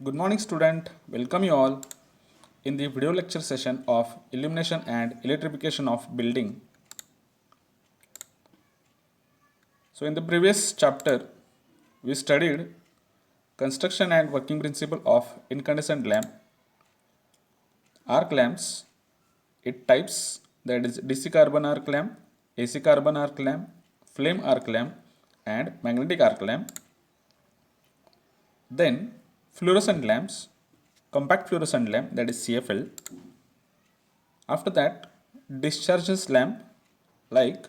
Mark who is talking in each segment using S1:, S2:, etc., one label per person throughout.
S1: Good morning student, welcome you all in the video lecture session of illumination and electrification of building. So in the previous chapter we studied construction and working principle of incandescent lamp, arc lamps, its types, that is DC carbon arc lamp, AC carbon arc lamp, flame arc lamp and magnetic arc lamp. Then fluorescent lamps, compact fluorescent lamp, that is CFL. After that, discharges lamp like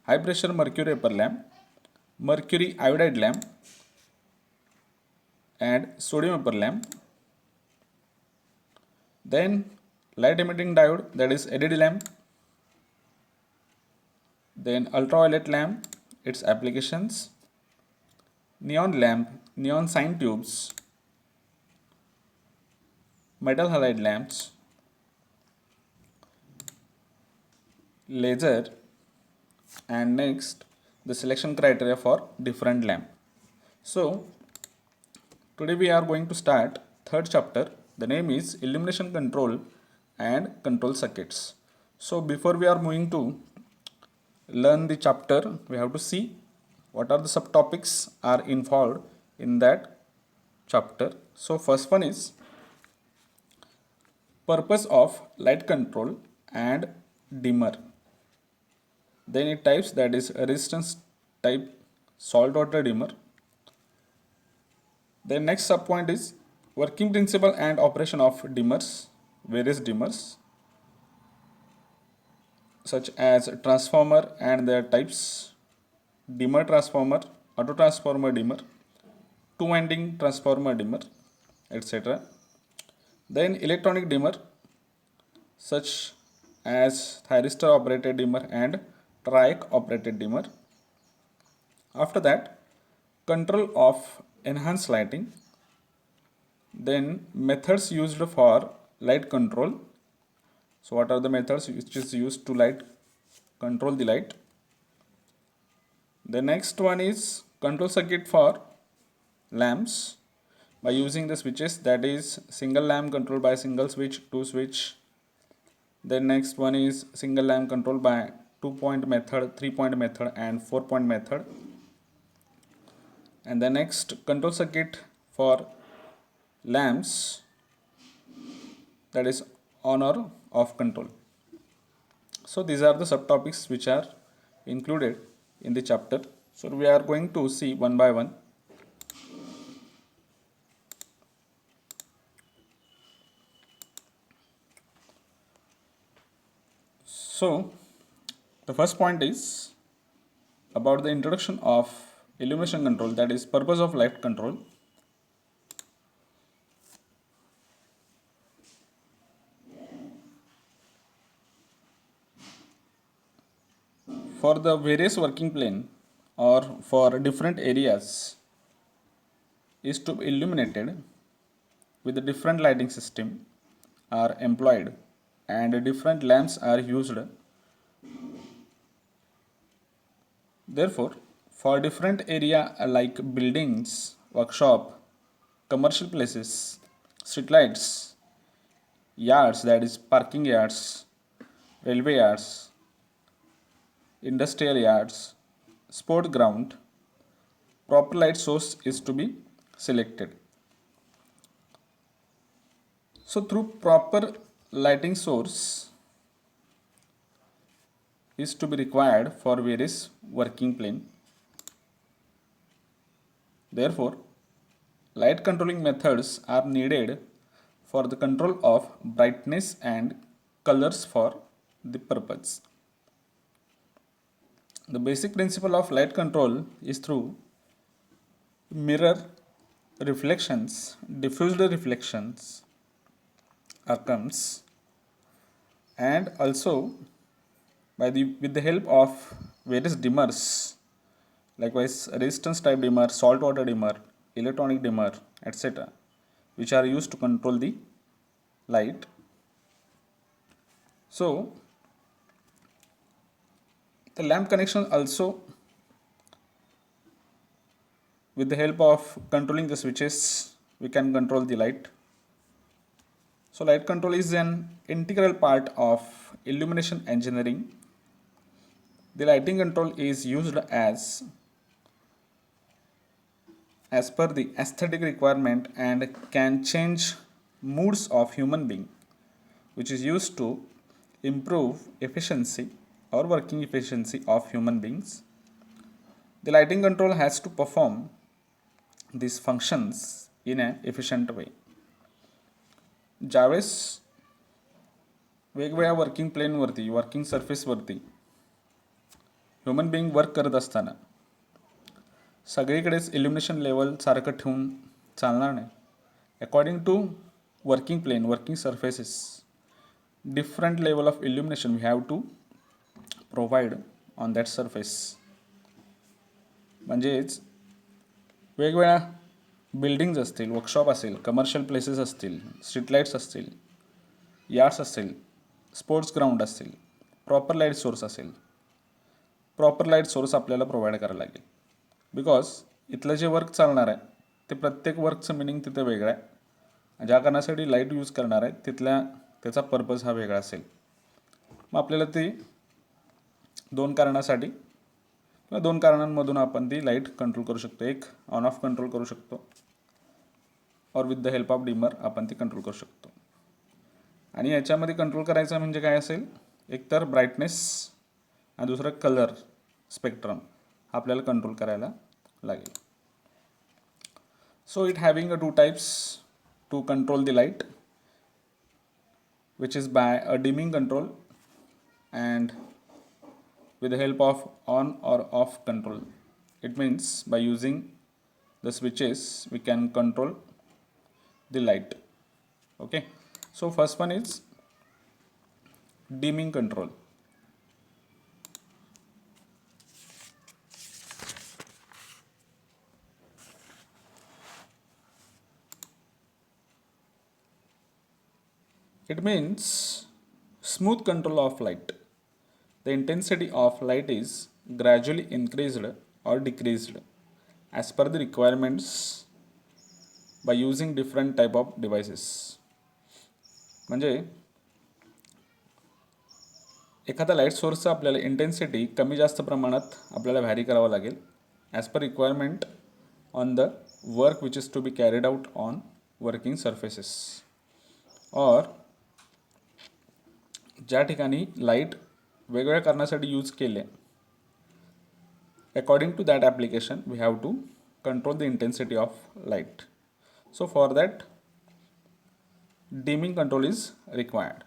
S1: high pressure mercury vapor lamp, mercury iodide lamp and sodium vapor lamp. Then light emitting diode, that is LED lamp. Then ultraviolet lamp, its applications, neon lamp, neon sign tubes, metal halide lamps, laser, and next the selection criteria for different lamp. So today we are going to start third chapter. The name is illumination control and control circuits. So before we are moving to learn the chapter, we have to see what are the subtopics are involved in that chapter. So first one is purpose of light control and dimmer. Then it types, that is resistance type salt water dimmer. The next subpoint is working principle and operation of dimmers, various dimmers such as transformer and their types, dimmer transformer, auto transformer dimmer, two winding transformer dimmer, etc. Then electronic dimmer such as thyristor operated dimmer and triac operated dimmer. After that, control of enhanced lighting. Then methods used for light control. So what are the methods which is used to control the light? The next one is control circuit for lamps by using the switches, that is single lamp controlled by single switch, two switch. Then next one is single lamp controlled by 2-point method, 3-point method and 4-point method. And the next control circuit for lamps, that is on or off control. So these are the subtopics which are included in the chapter. So we are going to see one by one. So the first point is about the introduction of illumination control, that is purpose of light control. For the various working plane or for different areas is to be illuminated with a different lighting system are employed and different lamps are used. Therefore, for different area like buildings, workshop, commercial places, street lights, yards, that is parking yards, railway yards, industrial yards, sport ground, proper light source is to be selected. So through proper lighting source is to be required for various working plane. Therefore, light controlling methods are needed for the control of brightness and colors for the purpose. The basic principle of light control is through mirror reflections, diffused reflections occurs, and also with the help of various dimmers, likewise resistance type dimmer, salt water dimmer, electronic dimmer, etc., which are used to control the light. So the lamp connection also with the help of controlling the switches we can control the light. So light control is an integral part of illumination engineering. The lighting control is used as per the aesthetic requirement and can change moods of human being, which is used to improve efficiency or working efficiency of human beings. The lighting control has to perform these functions in an efficient way. ज्यावेळेस वेगवेगळ्या working प्लेनवरती working सरफेसवरती human being work करत असताना सगळीकडेच illumination level सारखं ठेवून चालणार नाही. According to working plane working surfaces different level of illumination we have to provide on that surface. म्हणजेच वेगवेगळ्या बिल्डिंग्स असतील, वर्कशॉप असेल, कमर्शियल प्लेसेस असतील, स्ट्रीट लाईट्स असतील, यार्ड्स असतील, स्पोर्ट्स ग्राउंड असतील, प्रॉपर लाईट सोर्स असेल, प्रॉपर लाईट सोर्स आपल्याला प्रोव्हाइड करायला लागेल. बिकॉज इथलं जे वर्क चालणार आहे ते प्रत्येक वर्कचं मिनिंग तिथं वेगळं आहे. ज्या कारणासाठी लाईट यूज करणार आहे त्याचा पर्पज हा वेगळा असेल. मग आपल्याला ते दोन कारणासाठी किंवा दोन कारणांमधून आपण ती लाईट कंट्रोल करू शकतो. एक ऑन ऑफ कंट्रोल करू शकतो और with the help of dimmer आपण ती कंट्रोल करू शकतो. आणि याच्यामध्ये कंट्रोल करायचं म्हणजे काय असेल, एक तर ब्राईटनेस आणि दुसरं कलर स्पेक्ट्रम आपल्याला कंट्रोल करायला लागेल. So it having two types to control the light, which is by a dimming control and with the help of on or off control. It means by using the switches we can control the light. Okay, so first one is dimming control. It means smooth control of light. The intensity of light is gradually increased or decreased as per the requirements by using different type of devices. म्हणजे एखादा light सोर्सचा आपल्याला intensity कमी जास्त प्रमाणात आपल्याला vary करावं लागेल as per requirement on the work which is to be carried out on working surfaces. और ज्या ठिकाणी लाईट वेगवेगळ्या कारणासाठी यूज केले, according to that application we have to control the intensity of light. So for that dimming control is required.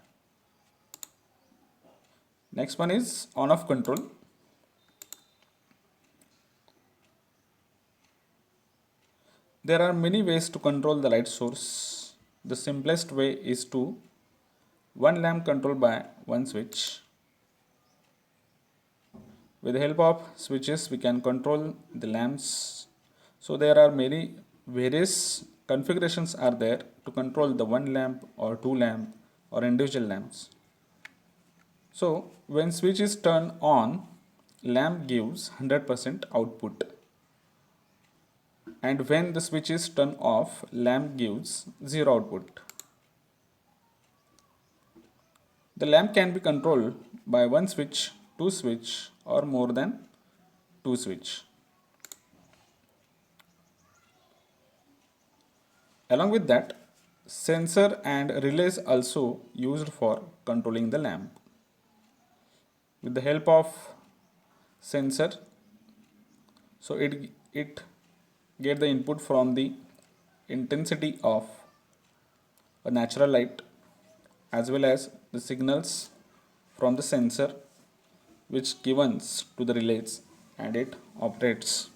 S1: Next one is on off control. There are many ways to control the light source. The simplest way is to one lamp controlled by one switch. With the help of switches we can control the lamps. So there are many various configurations are there to control the one lamp or two lamp or individual lamps. So when switch is turned on, lamp gives 100% output, and when the switch is turned off, lamp gives 0 output. The lamp can be controlled by one switch, two switch, or more than two switch. Along with that, sensor and relays also used for controlling the lamp. With the help of sensor, so it get the input from the intensity of a natural light as well as the signals from the sensor which gives to the relays and it operates.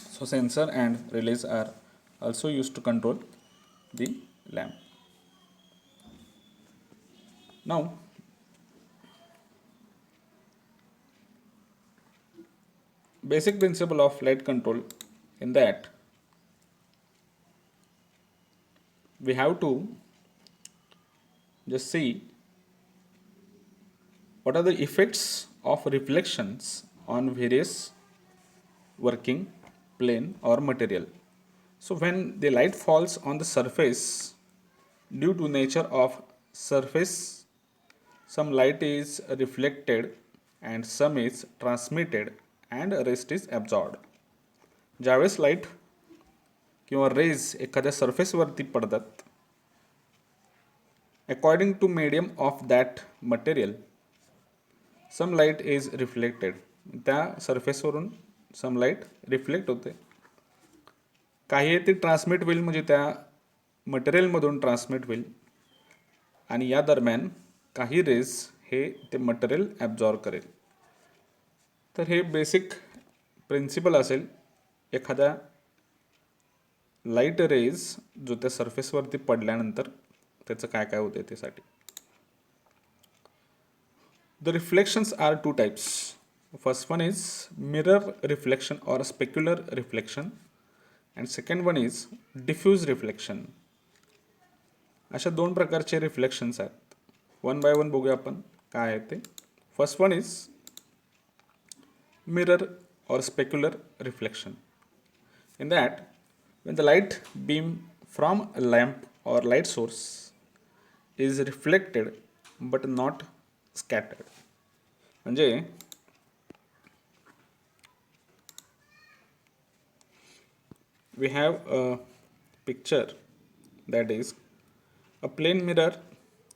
S1: So sensor and relays are also used to control the lamp. Now basic principle of light control, in that we have to just see what are the effects of reflections on various working plane or material. So when the light falls on the surface, due to nature of surface, some light is reflected and some is transmitted and rest is absorbed. ज्यावेळेस light किंवा rays एखाद्या सरफेसवरती पडतात, according to medium of that material some light is reflected. त्या सरफेसवरून सम light reflect होते. काही ते ट्रान्समिट होईल, म्हणजे त्या मटेरियलमधून ट्रान्समिट होईल, आणि या दरम्यान काही रेज हे ते मटेरियल ॲब्झॉर्ब करेल. तर हे बेसिक प्रिन्सिपल असेल एखाद्या लाईट रेज जो त्या सरफेसवरती पडल्यानंतर त्याचं काय काय होते त्यासाठी. The reflections are two types. First one is mirror रिफ्लेक्शन और specular reflection, and second one is diffuse reflection. अशा दोन प्रकारचे रिफ्लेक्शन्स आहेत. वन बाय वन बघूया आपण काय आहे ते. First one is mirror or specular reflection. In that, when the light beam from a lamp or light source is reflected but not scattered. म्हणजे we have a picture that is a plane mirror.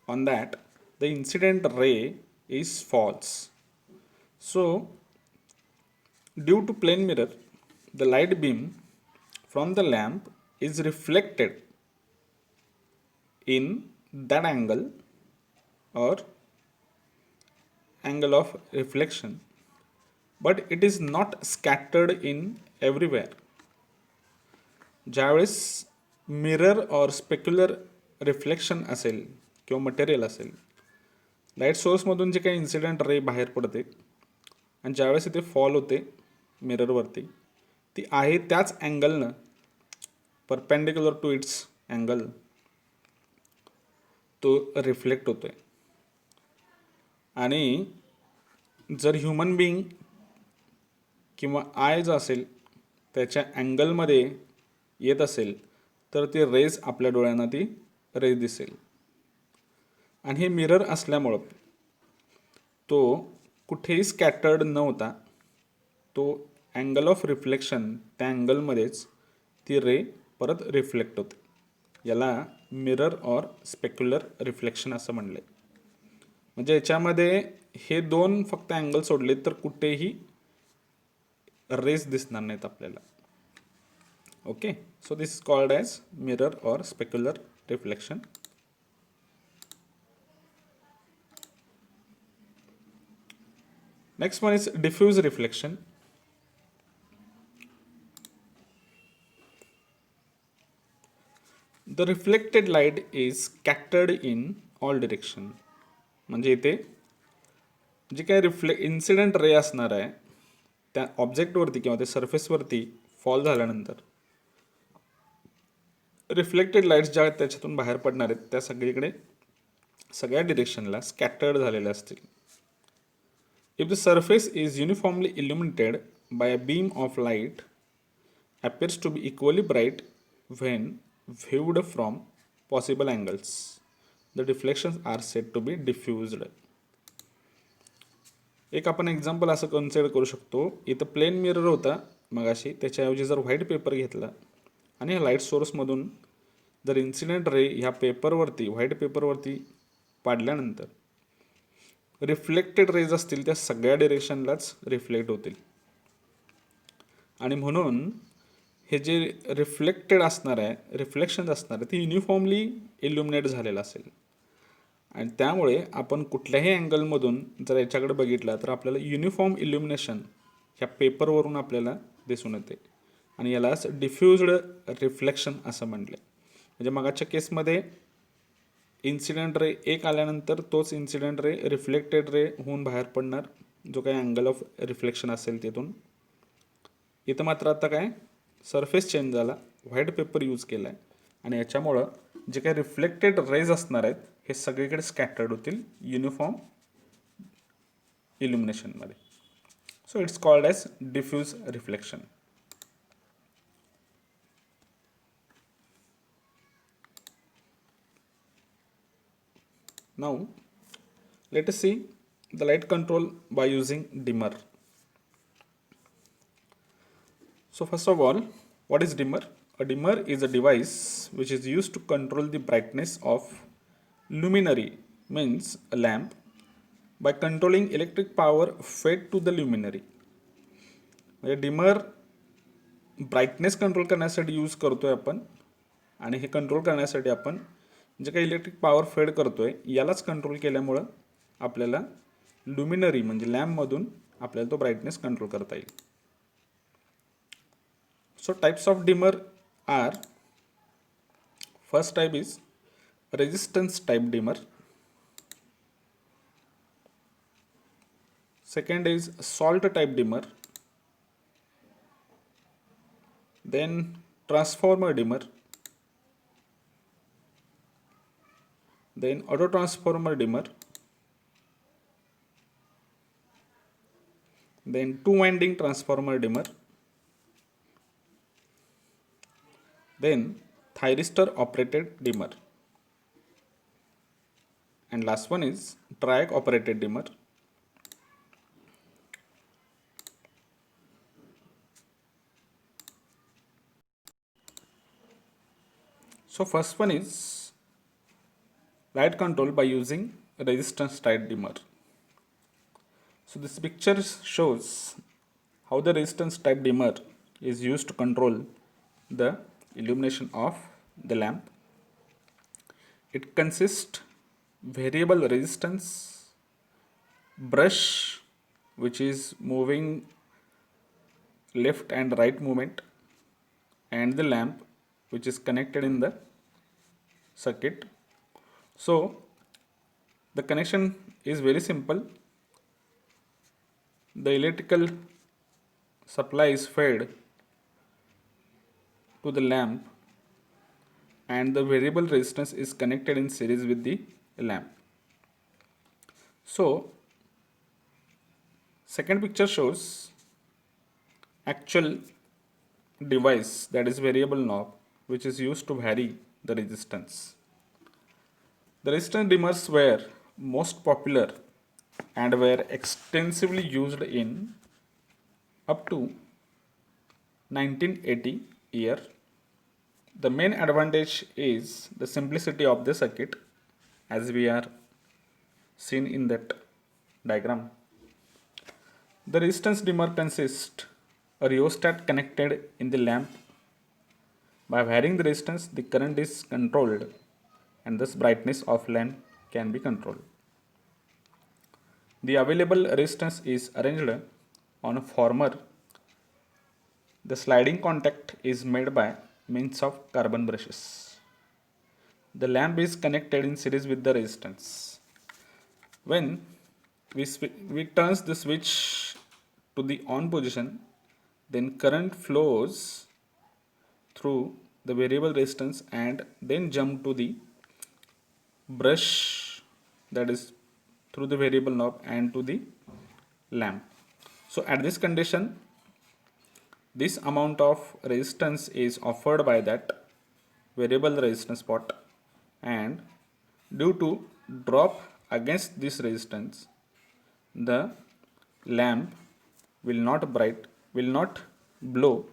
S1: On that, the incident ray is false. So due to plane mirror, the light beam from the lamp is reflected in that angle or angle of reflection, but it is not scattered in everywhere. ज्यावेळेस mirror और specular reflection असेल किंवा material असेल, light सोर्समधून जे काही incident ray बाहेर पडते आणि ज्यावेळेस इथे फॉल होते मिररवरती, ती आहे त्याच अँगलनं परपेंडिक्युलर टू इट्स अँगल तो रिफ्लेक्ट होतोय. आणि जर ह्युमन बिईंग किंवा आय जो असेल त्याच्या अँगलमध्ये येत असेल तर ती रेज आपल्या डोळ्यांना ती रेज दिसेल. आणि हे मिरर असल्यामुळं तो कुठेही स्कॅटर्ड न होता तो अँगल ऑफ रिफ्लेक्शन त्या अँगलमध्येच ती रे परत रिफ्लेक्ट होते. याला मिरर और स्पेक्युलर रिफ्लेक्शन असं म्हणलं आहे. म्हणजे याच्यामध्ये हे दोन फक्त अँगल सोडले तर कुठेही रेस दिसणार नाहीत आपल्याला. Okay, so this is called as mirror और specular reflection. Next one is diffuse reflection. The reflected light is scattered in all direction. म्हणजे इथे जे काही इन्सिडेंट रे असणार आहे त्या ऑब्जेक्टवरती किंवा त्या सरफेसवरती फॉल झाल्यानंतर रिफ्लेक्टेड लाईट्स ज्या त्याच्यातून बाहेर पडणार आहेत त्या सगळीकडे सगळ्या डिरेक्शनला स्कॅटर्ड झालेल्या असतील. If the surface is uniformly illuminated by a beam of light appears to be equally bright when viewed from possible angles, the reflections are said to be diffused. एक आपण एक्झाम्पल असं कन्सिडर करू शकतो. इथं plane mirror होता मगाशी, त्याच्याऐवजी जर व्हाईट पेपर घेतला आणि ह्या लाईट सोर्समधून जर इन्सिडेंट रे ह्या पेपरवरती व्हाईट पेपरवरती पाडल्यानंतर रिफ्लेक्टेड रेज असतील त्या सगळ्या डिरेक्शनलाच रिफ्लेक्ट होतील. आणि म्हणून हे जे रिफ्लेक्टेड असणार आहे रिफ्लेक्शन असणार आहे ते युनिफॉर्मली इल्युमिनेट झालेलं असेल. आणि त्यामुळे आपण कुठल्याही अँगलमधून जर याच्याकडे बघितलं तर आपल्याला युनिफॉर्म इल्युमिनेशन ह्या पेपरवरून आपल्याला दिसून येते. आणि यालाच डिफ्युज्ड रिफ्लेक्शन असं म्हटलं. म्हणजे मगाच्या केसमध्ये इन्सिडेंट रे एक आल्यानंतर तोच इन्सिडेंट रे रिफ्लेक्टेड रे होऊन बाहेर पडणार, जो काही अँगल ऑफ रिफ्लेक्शन असेल तिथून. इथं मात्र आता काय सरफेस चेंज झाला, व्हाईट पेपर यूज केला आहे आणि याच्यामुळं जे काही रिफ्लेक्टेड रेज असणार आहेत हे सगळीकडे स्कॅटर्ड होतील युनिफॉर्म इल्युमिनेशनमध्ये. So it's called as diffuse reflection. Now let us see the light control by using dimmer. So first of all, what is dimmer? A dimmer is a device which is used to control the brightness of luminary, means a lamp, by controlling electric power fed to the luminary. म्हणजे dimmer brightness control करण्यासाठी use करतोय आपण आणि हे control करण्यासाठी आपण जे काही electric power fade करतोय यालाच कंट्रोल केल्यामुळं आपल्याला लुमिनरी म्हणजे लॅम्पमधून आपल्याला तो ब्राईटनेस कंट्रोल करता येईल. So types of dimmer are, first type is resistance type dimmer, second is salt type dimmer, then transformer dimmer, then auto transformer dimmer, then two winding transformer dimmer, then thyristor operated dimmer, and last one is triac operated dimmer. So first one is light control by using resistance type dimmer. So this picture shows how the resistance type dimmer is used to control the illumination of the lamp. It consists variable resistance, brush which is moving left and right movement, and the lamp which is connected in the circuit. So the connection is very simple. The electrical supply is fed to the lamp and the variable resistance is connected in series with the lamp. So second picture shows actual device, that is variable knob, which is used to vary the resistance. The resistance dimmers were most popular and were extensively used in up to 1980 year. The main advantage is the simplicity of the circuit, as we are seen in that diagram. The resistance dimmer consists a rheostat connected in the lamp. By varying the resistance, the current is controlled and thus brightness of lamp can be controlled. The available resistance is arranged on a former. The sliding contact is made by means of carbon brushes. The lamp is connected in series with the resistance. When we turns the switch to the on position, then current flows through the variable resistance and then jump to the brush, that is through the variable knob and to the lamp. So at this condition, this amount of resistance is offered by that variable resistance pot, and due to drop against this resistance, the lamp will not blow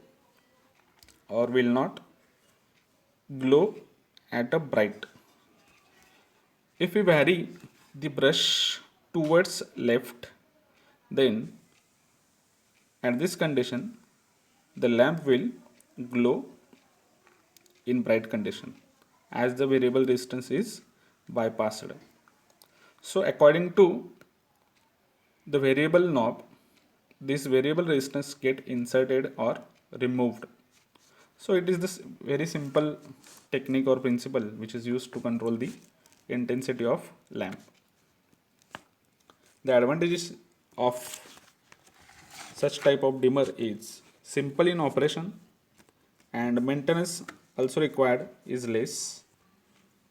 S1: or will not glow at a bright. If we vary the brush towards left, then at this condition the lamp will glow in bright condition as the variable resistance is bypassed. So according to the variable knob, this variable resistance get inserted or removed. So it is this very simple technique or principle which is used to control the intensity of lamp. The advantages of such type of dimmer is simple in operation and maintenance also required is less.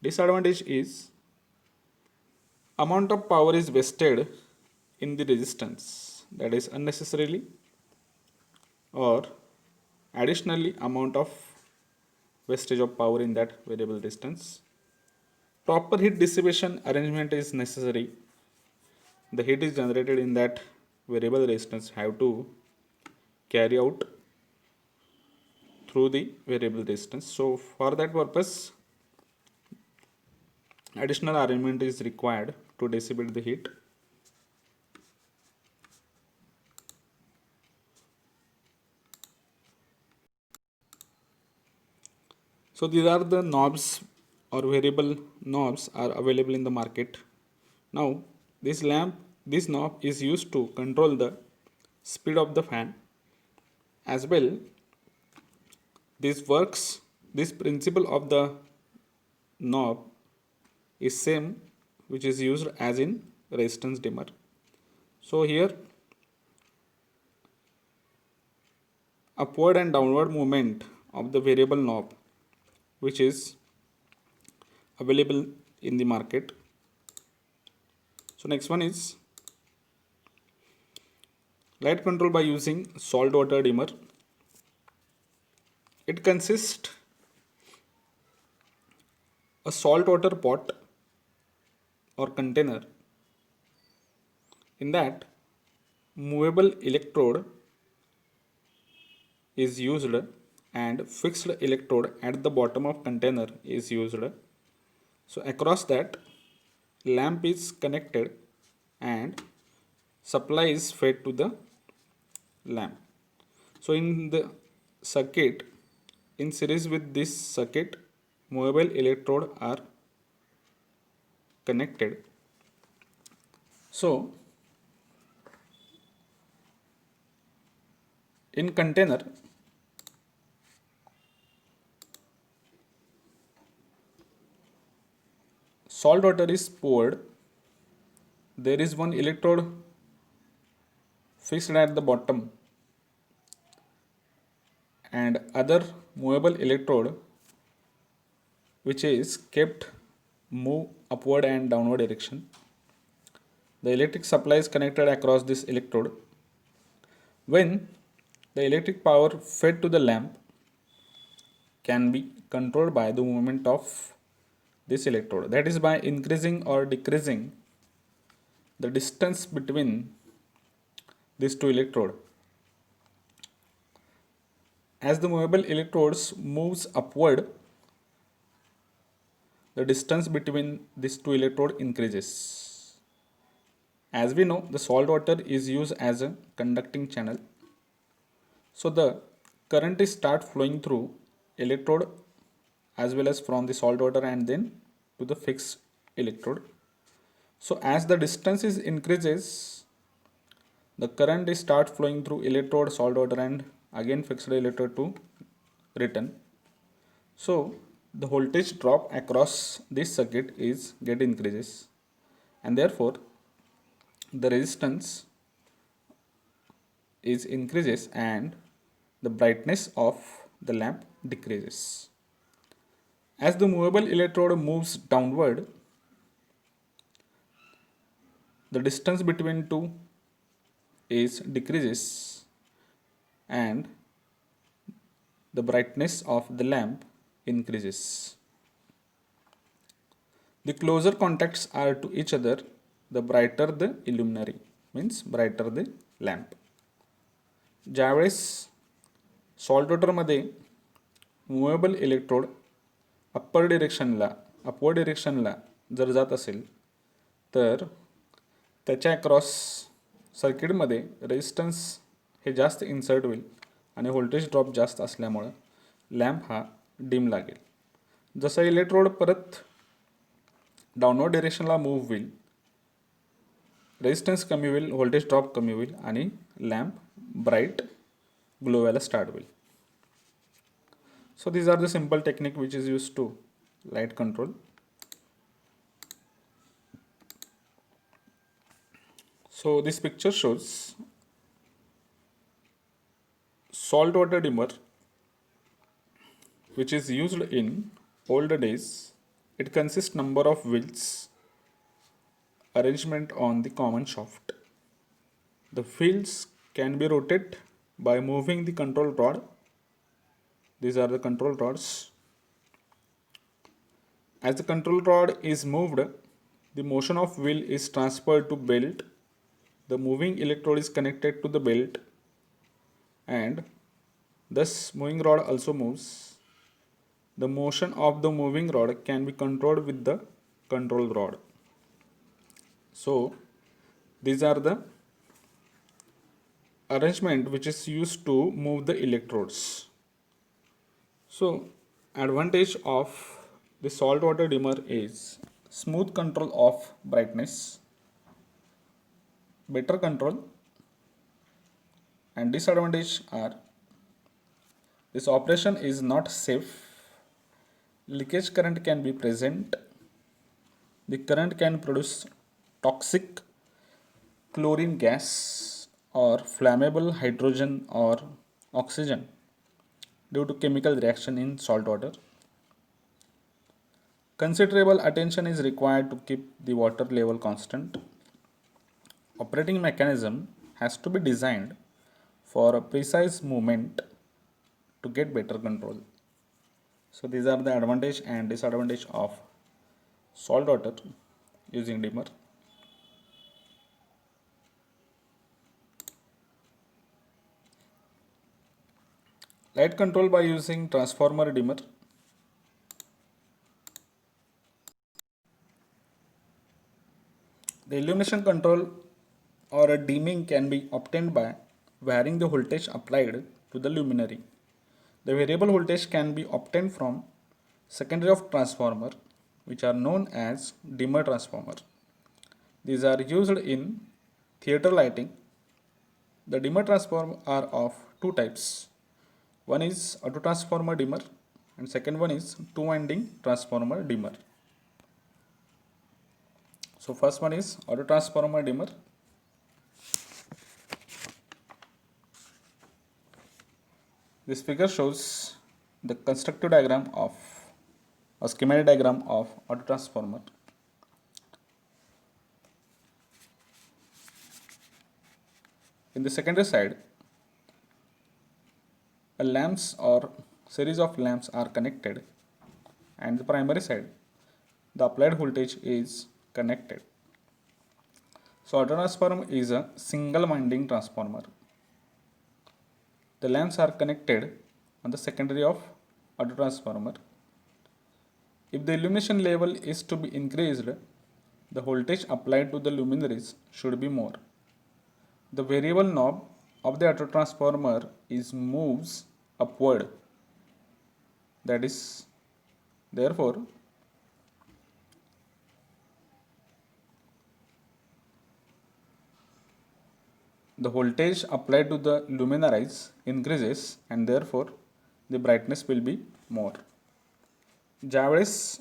S1: Disadvantage is amount of power is wasted in the resistance, that is unnecessarily, or additionally amount of wastage of power in that variable resistance. Proper heat dissipation arrangement is necessary. The heat is generated in that variable resistance have to carry out through the variable resistance. So for that purpose, additional arrangement is required to dissipate the heat. So these are the knobs or variable knobs are available in the market. Now this knob is used to control the speed of the fan. As well, this principle of the knob is same which is used as in resistance dimmer. So here upward and downward movement of the variable knob which is available in the market. So next one is light control by using salt water dimmer. It consists a salt water pot or container. In that, movable electrode is used and fixed electrode at the bottom of container is used. So across that, lamp is connected and supply is fed to the lamp. So in the circuit, in series with this circuit, movable electrode are connected. So in container, salt water is poured. There is one electrode fixed at the bottom and other movable electrode which is kept move upward and downward direction. The electric supply is connected across this electrode. When the electric power fed to the lamp can be controlled by the movement of this electrode, that is by increasing or decreasing the distance between these two electrodes. As the movable electrodes moves upward, the distance between these two electrodes increases. As we know, the salt water is used as a conducting channel. So the current is start flowing through electrode as well as from the salt water and then to the fixed electrode. So as the distance is increases, the current is start flowing through electrode, salt water and again fixed electrode to return. So the voltage drop across this circuit is get increases and therefore the resistance is increases and the brightness of the lamp decreases. As the movable electrode moves downward, the distance between two is decreases and the brightness of the lamp increases. The closer contacts are to each other, the brighter the illuminary, means brighter the lamp. ज्यावेळेस salt वॉटरमध्ये movable electrode upward डिरेक्शनला जर जात असेल तर त्याच्या across सर्किटमध्ये resistance हे जास्त insert होईल आणि व्होल्टेज ड्रॉप जास्त असल्यामुळं लॅम्प हा डिम लागेल. जसं इलेक्ट्रोड परत डाउनवर्ड डिरेक्शनला मूव्ह होईल, रेजिस्टन्स कमी होईल, व्होल्टेज ड्रॉप कमी होईल आणि लॅम्प ब्राईट ग्लो व्हायला स्टार्ट होईल. So these are the simple technique which is used to light control. So this picture shows salt water dimmer which is used in older days. It consists number of wheels arrangement on the common shaft. The wheels can be rotated by moving the control rod. These are the control rods. As the control rod is moved, the motion of wheel is transferred to belt. The moving electrode is connected to the belt and thus moving rod also moves. The motion of the moving rod can be controlled with the control rod. So these are the arrangement which is used to move the electrodes. So advantage of the salt water dimmer is smooth control of brightness, better control, and disadvantage are this operation is not safe, leakage current can be present, the current can produce toxic chlorine gas or flammable hydrogen or oxygen due to chemical reaction in salt water. Considerable attention is required to keep the water level constant. Operating mechanism has to be designed for a precise movement to get better control. So these are the advantage and disadvantage of salt water using dimmer. Light control by using transformer dimmer. The illumination control or a dimming can be obtained by varying the voltage applied to the luminary. The variable voltage can be obtained from secondary of transformer, which are known as dimmer transformer. These are used in theater lighting. The dimmer transformer are of two types. One is auto transformer dimmer and second one is two winding transformer dimmer. So first one is auto transformer dimmer. This figure shows the constructive diagram of a schematic diagram of auto transformer. In the secondary side, a lamps or series of lamps are connected, and the primary side, the applied voltage is connected. So auto transformer is a single winding transformer. The lamps are connected on the secondary of auto transformer. If the illumination level is to be increased, the voltage applied to the luminaries should be more. The variable knob of the auto transformer is moves upward. That is, therefore, the voltage applied to the luminaries increases and therefore the brightness will be more. ज्यावेळेस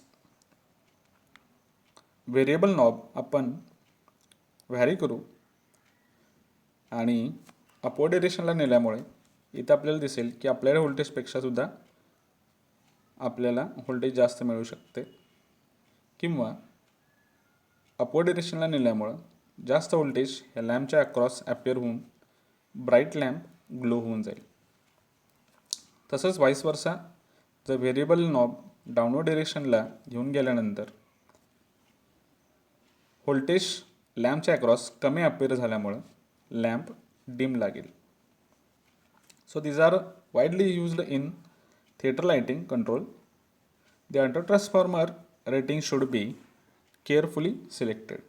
S1: variable knob आपण vary करू आणि upward डिरेक्शनला नेल्यामुळे इथं आपल्याला दिसेल की applied व्होल्टेजपेक्षा सुद्धा आपल्याला व्होल्टेज जास्त मिळू शकते किंवा अपवर्ड डिरेक्शनला नेल्यामुळे जास्त व्होल्टेज या लॅम्पच्या अक्रॉस ॲपियर होऊन ब्राईट लॅम्प ग्लो होऊन जाईल. तसंच व्हाईस वर्सा जर व्हेरिएबल नॉब डाउनवर्ड डिरेक्शनला घेऊन गेल्यानंतर व्होल्टेज लॅम्पच्या अक्रॉस कमी अपियर झाल्यामुळं लॅम्प डिम लागेल. So these are widely used in theater lighting control. The auto transformer rating should be carefully selected.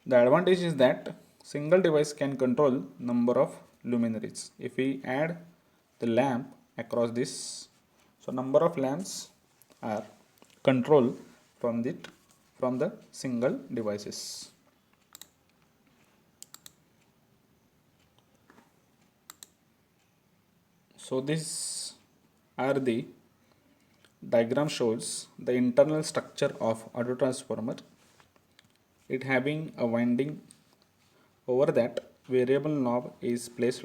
S1: The advantage is that single device can control number of luminaries. If we add the lamp across this, so number of lamps are controlled from the single devices. So this are the diagram shows the internal structure of auto transformer. It having a winding, over that variable knob is placed,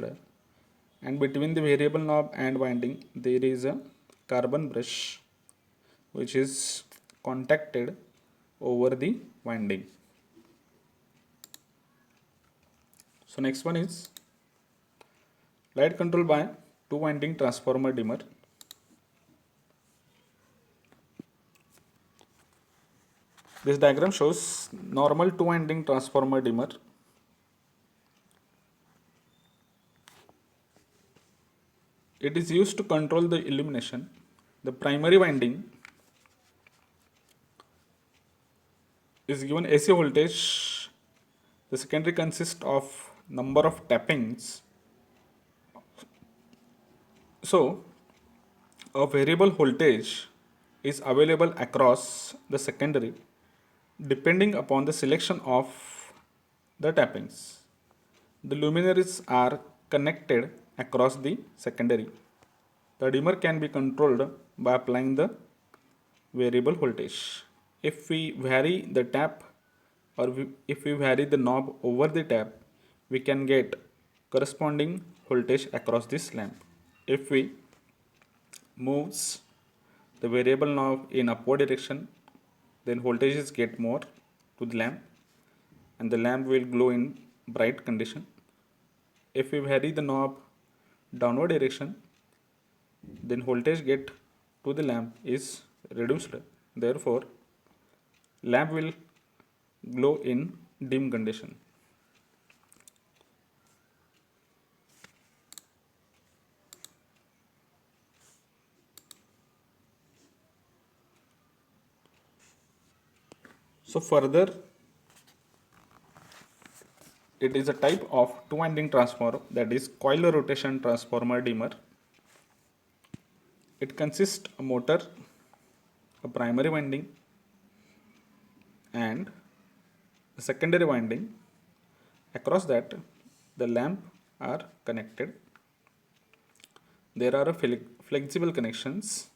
S1: and between the variable knob and winding there is a carbon brush which is contacted over the winding. So next one is light control by two winding transformer dimmer. This diagram shows normal two-winding transformer dimmer. It is used to control the illumination. The primary winding is given AC voltage. The secondary consists of number of tappings. So, a variable voltage is available across the secondary depending upon the selection of the tappings. The luminaries are connected across the secondary. The dimmer can be controlled by applying the variable voltage. If we vary the tap if we vary the knob over the tap, we can get corresponding voltage across this lamp. If we moves the variable knob in upward direction, then voltages get more to the lamp and the lamp will glow in bright condition. If we vary the knob downward direction, then voltage get to the lamp is reduced. Therefore, lamp will glow in dim condition. So further, it is a type of two-winding transformer, that is coil rotation transformer dimmer. It consists of a motor, a primary winding and a secondary winding. Across that the lamp are connected. There are flexible connections.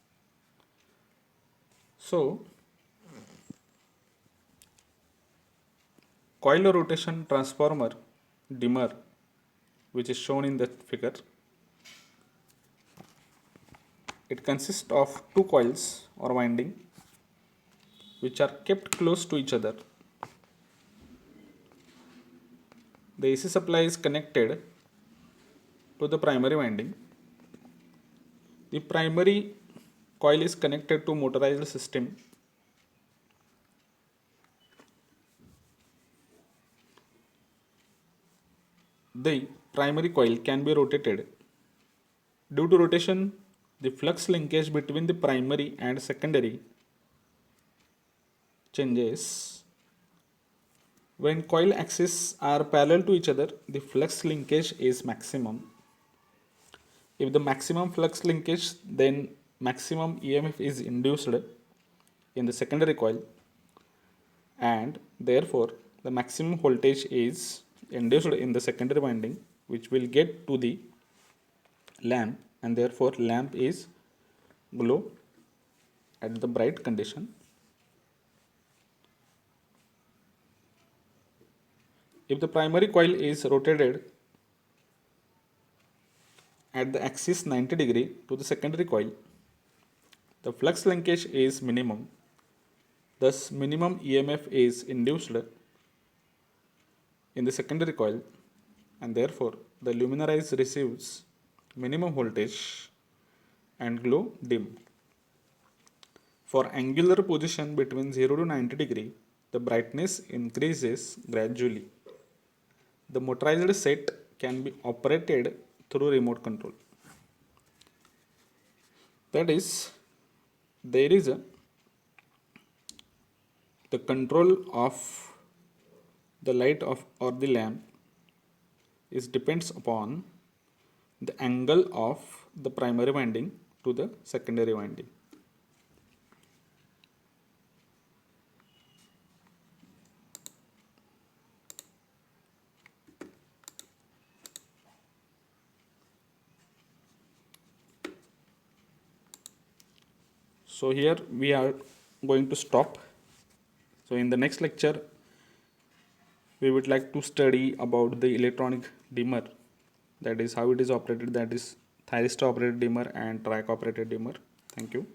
S1: So coil rotation transformer dimmer, which is shown in the figure, it consists of two coils or winding which are kept close to each other. The AC supply is connected to the primary winding. The primary coil is connected to motorized system. The primary coil can be rotated. Due to rotation, the flux linkage between the primary and secondary changes. When coil axes are parallel to each other, the flux linkage is maximum. If the maximum flux linkage, then maximum EMF is induced in the secondary coil, and therefore the maximum voltage is induced in the secondary winding, which will get to the lamp, and therefore lamp is glow at the bright condition. If the primary coil is rotated at the axis 90 degree to the secondary coil, the flux linkage is minimum. Thus, minimum EMF is induced in the secondary coil, and therefore the luminaries receives minimum voltage and glow dim. For angular position between 0 to 90 degree, the brightness increases gradually. The motorized set can be operated through remote control. That is, there is the control of the light of or the lamp is depends upon the angle of the primary winding to the secondary winding. So here we are going to stop. So in the next lecture, we would like to study about the electronic dimmer, that is how it is operated, that is thyristor operated dimmer and track operated dimmer. Thank you.